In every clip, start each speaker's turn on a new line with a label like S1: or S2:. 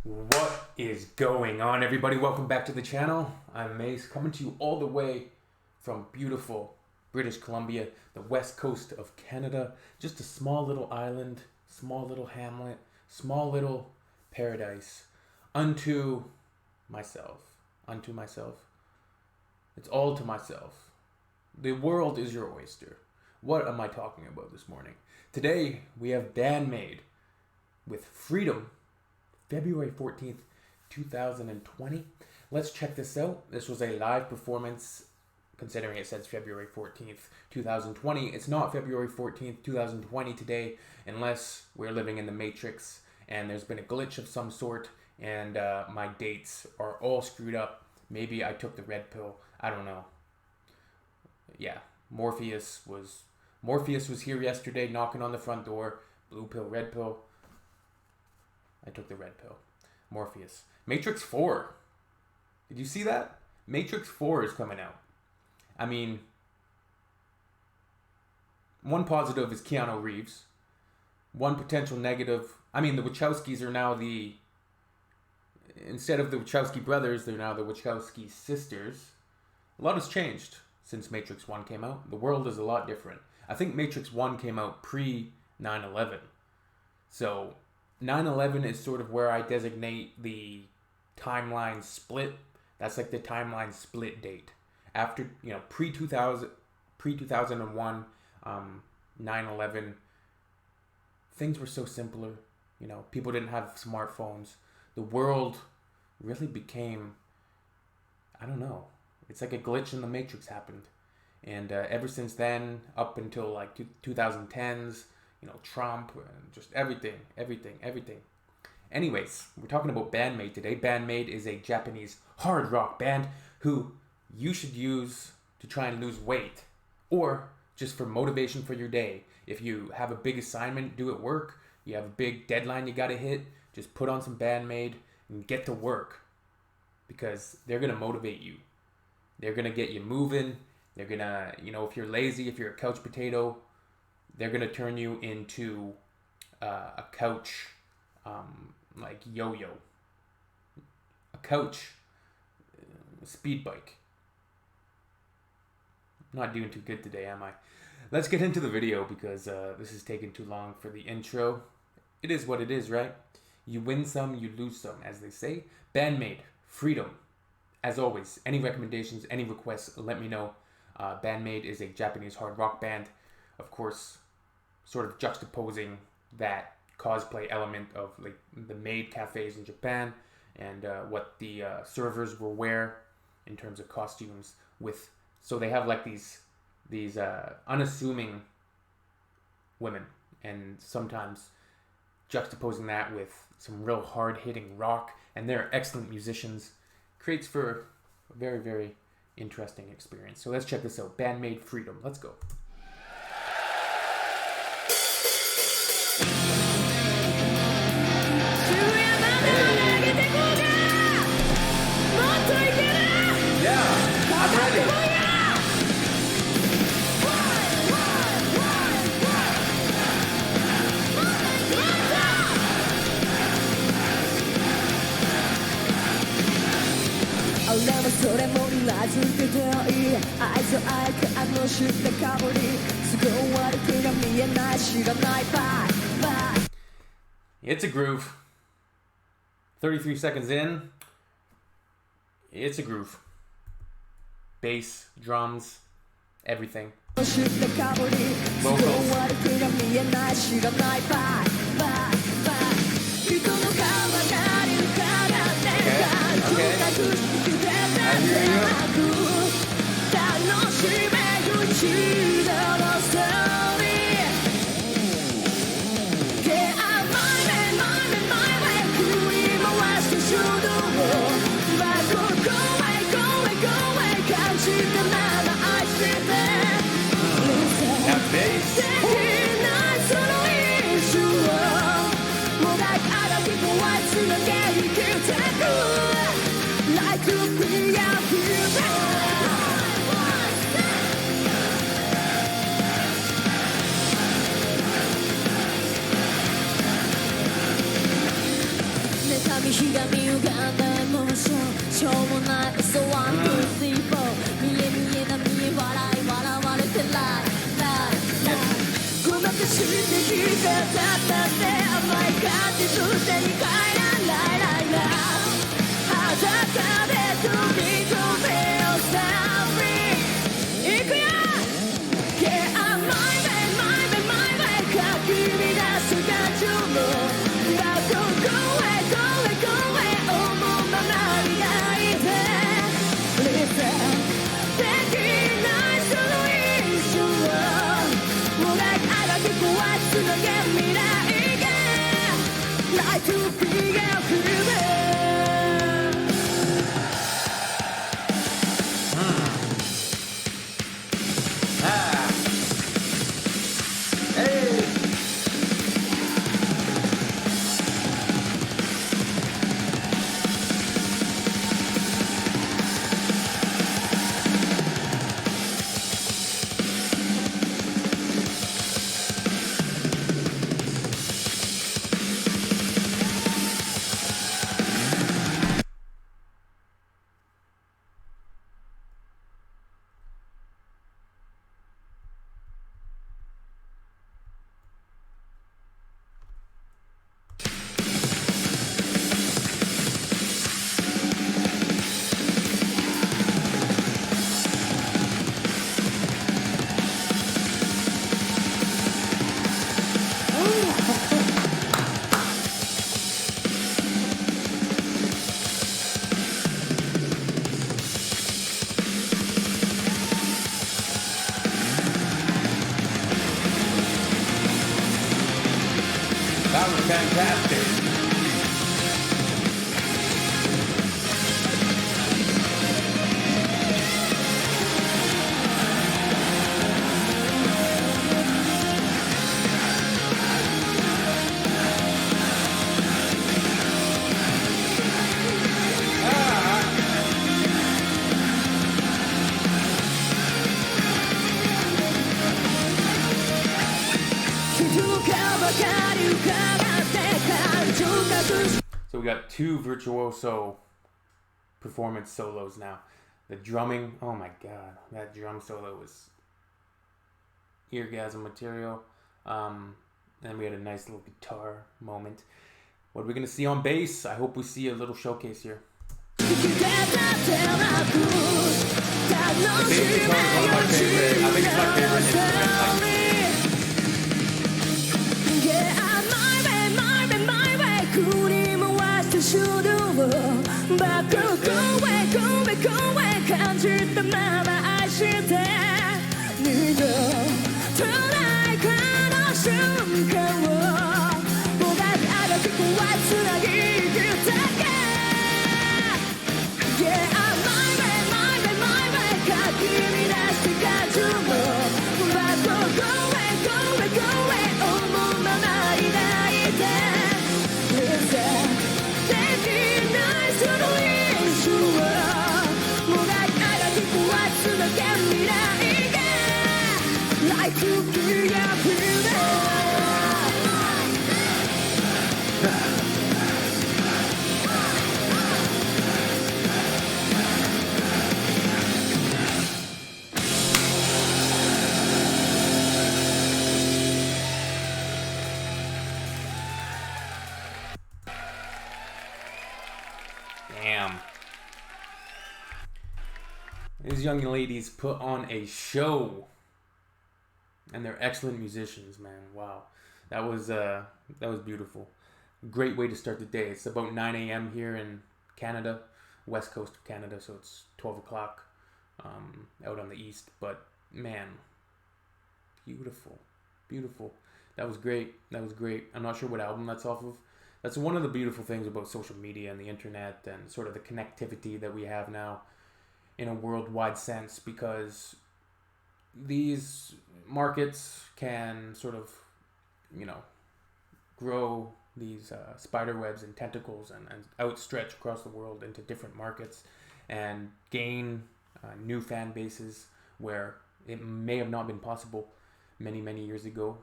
S1: What is going on, everybody? Welcome back to the channel. I'm Mace, coming to you all the way from beautiful British Columbia, the west coast of Canada. Just a small little island, small little hamlet, small little paradise unto myself. It's all to myself. The world is your oyster. What am I talking about this morning? Today we have Band-Maid with Freedom, February 14th, 2020. Let's check this out. This was a live performance, considering it says February 14th, 2020. It's not February 14th, 2020 today, unless we're living in the Matrix and there's been a glitch of some sort and my dates are all screwed up. Maybe I took the red pill. I don't know. Yeah, Morpheus was here yesterday knocking on the front door. Blue pill, red pill. I took the red pill. Morpheus. Matrix 4. Did you see that? Matrix 4 is coming out. I mean, one positive is Keanu Reeves. One potential negative, I mean, the Wachowskis are now instead of the Wachowski brothers, they're now the Wachowski sisters. A lot has changed since Matrix 1 came out. The world is a lot different. I think Matrix 1 came out pre 9/11. So 9/11 is sort of where I designate the timeline split. That's like the timeline split date. After, pre-2001, 9/11, things were so simpler. People didn't have smartphones. The world really became, I don't know, it's like a glitch in the Matrix happened. And ever since then, up until like 2010s, Trump, and just everything. Anyways, we're talking about Band-Maid today. Band-Maid is a Japanese hard rock band who you should use to try and lose weight or just for motivation for your day. If you have a big assignment due at work, you have a big deadline you got to hit, just put on some Band-Maid and get to work, because they're going to motivate you. They're going to get you moving. They're going to, if you're lazy, if you're a couch potato, they're going to turn you into a couch, like yo-yo. A couch speed bike. I'm not doing too good today, am I? Let's get into the video, because this is taking too long for the intro. It is what it is, right? You win some, you lose some, as they say. Band-Maid, Freedom. As always, any recommendations, any requests, let me know. Band-Maid is a Japanese hard rock band. Of course, sort of juxtaposing that cosplay element of like the maid cafes in Japan and what the servers will wear in terms of costumes. So they have like these unassuming women, and sometimes juxtaposing that with some real hard-hitting rock, and they're excellent musicians, creates for a very, very interesting experience. So let's check this out. Band-Maid, Freedom. Let's go. Yeah, I'm ready. It's a groove. 33 seconds in, it's a groove. Bass, drums, everything. Vocals. Okay. I hear you. That bass.
S2: 紙ひがみ歪んだエモーションしょうもない嘘ワンツースリーフォー見え見えな見え笑い笑われてライライごまかしてきたたったって甘い感じすでに帰らないライライ裸で飛び込めよサーフィン行くよ Yeah, I'm my way, my way, my way かき乱す感情もGo, go away, go away, go away 思うままに泣いて Listen できないその印象もうないあがき壊すのが未来が Like to be a human
S1: That was fantastic. So we got two virtuoso performance solos now. The drumming, oh my god, that drum solo was eargasm material. Then we had a nice little guitar moment. What are we gonna see on bass? I hope we see a little showcase here. The bass guitar is one of my favorite. I think it's my favorite instrument. Back, go away, go away, go away 感じたまま愛して二度とないこの瞬間をもがきあがき壊つなぎきたか Yeah, I'm my way, my way, my way かき乱して感情も Back, go away, go away, go away 思うままに泣いて Listenその印象はもがきあがき壊すのが未来が Like to be a human Damn. These young ladies put on a show. And they're excellent musicians, man. Wow. That was beautiful. Great way to start the day. It's about 9 a.m. here in Canada, west coast of Canada, so it's 12 o'clock out on the east. But man, beautiful. Beautiful. That was great. That was great. I'm not sure what album that's off of. That's one of the beautiful things about social media and the internet and sort of the connectivity that we have now in a worldwide sense, because these markets can sort of, grow these spider webs and tentacles and outstretch across the world into different markets and gain new fan bases where it may have not been possible many, many years ago.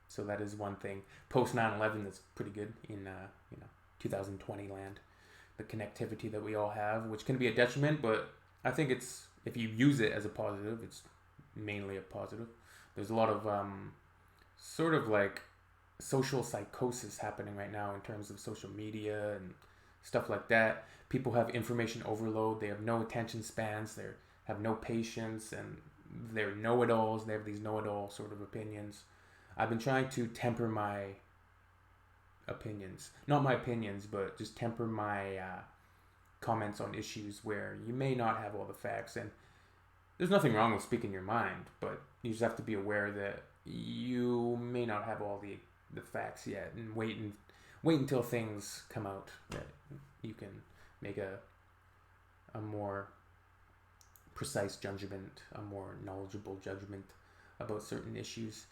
S1: So that is one thing. Post 9/11, that's pretty good in 2020 land, the connectivity that we all have, which can be a detriment, but I think it's, if you use it as a positive, it's mainly a positive. There's a lot of sort of like social psychosis happening right now in terms of social media and stuff like that. People have information overload. They have no attention spans. They have no patience, and they're know-it-alls. They have these know-it-all sort of opinions. I've been trying to temper my opinions. Not my opinions, but just temper my comments on issues where you may not have all the facts. And there's nothing wrong with speaking your mind, but you just have to be aware that you may not have all the facts yet, and wait until things come out that you can make a more precise judgment, a more knowledgeable judgment about certain issues.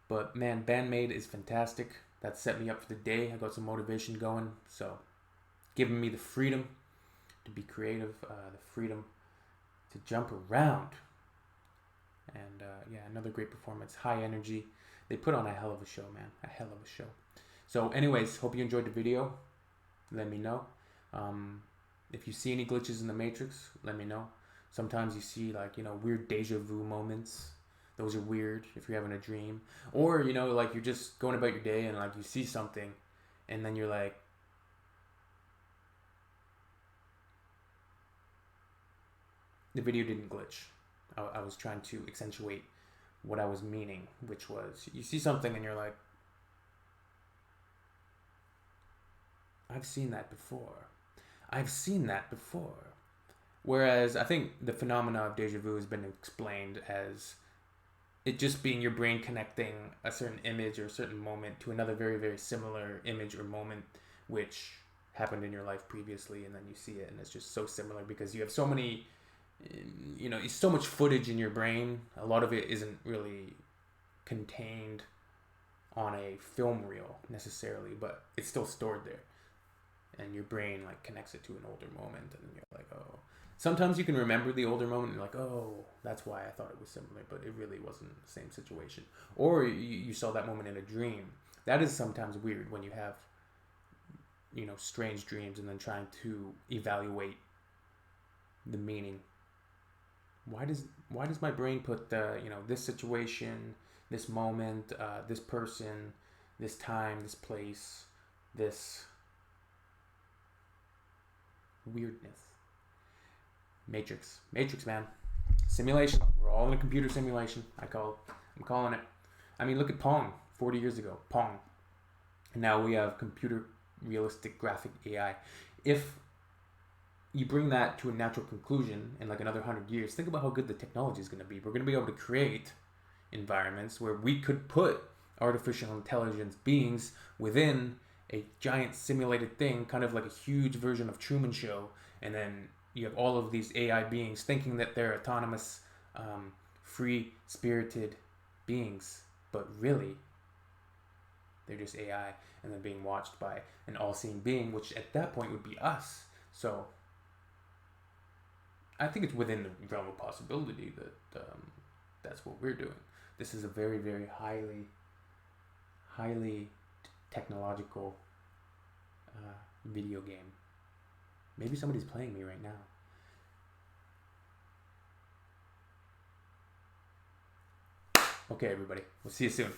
S1: But man, Band-Maid is fantastic. That set me up for the day. I got some motivation going. So giving me the freedom to be creative, the freedom to jump around. And yeah, another great performance. High energy. They put on a hell of a show, man. A hell of a show. So anyways, hope you enjoyed the video. Let me know. If you see any glitches in the Matrix, let me know. Sometimes you see like, weird deja vu moments. Those are weird if you're having a dream. Or, like you're just going about your day and like you see something and then you're like, the video didn't glitch. I was trying to accentuate what I was meaning, which was you see something and you're like, I've seen that before. I've seen that before. Whereas I think the phenomena of deja vu has been explained as it just being your brain connecting a certain image or a certain moment to another very, very similar image or moment which happened in your life previously, and then you see it and it's just so similar because you have so many, so much footage in your brain. A lot of it isn't really contained on a film reel necessarily, but it's still stored there. And your brain like connects it to an older moment, and you're like, oh. Sometimes you can remember the older moment and you're like, oh, that's why I thought it was similar, but it really wasn't the same situation. Or you saw that moment in a dream. That is sometimes weird when you have, strange dreams and then trying to evaluate the meaning. Why does my brain put this situation, this moment, this person, this time, this place, this weirdness? Matrix, man. Simulation. We're all in a computer simulation. I'm calling it. I mean, look at Pong. 40 years ago, Pong. And now we have computer realistic graphic AI. If you bring that to a natural conclusion in like another 100 years, think about how good the technology is going to be. We're going to be able to create environments where we could put artificial intelligence beings within a giant simulated thing, kind of like a huge version of Truman Show, and then you have all of these AI beings thinking that they're autonomous, free-spirited beings, but really, they're just AI, and they're being watched by an all-seeing being, which at that point would be us. So, I think it's within the realm of possibility that that's what we're doing. This is a very, very highly technological video game. Maybe somebody's playing me right now. Okay, everybody. We'll see you soon.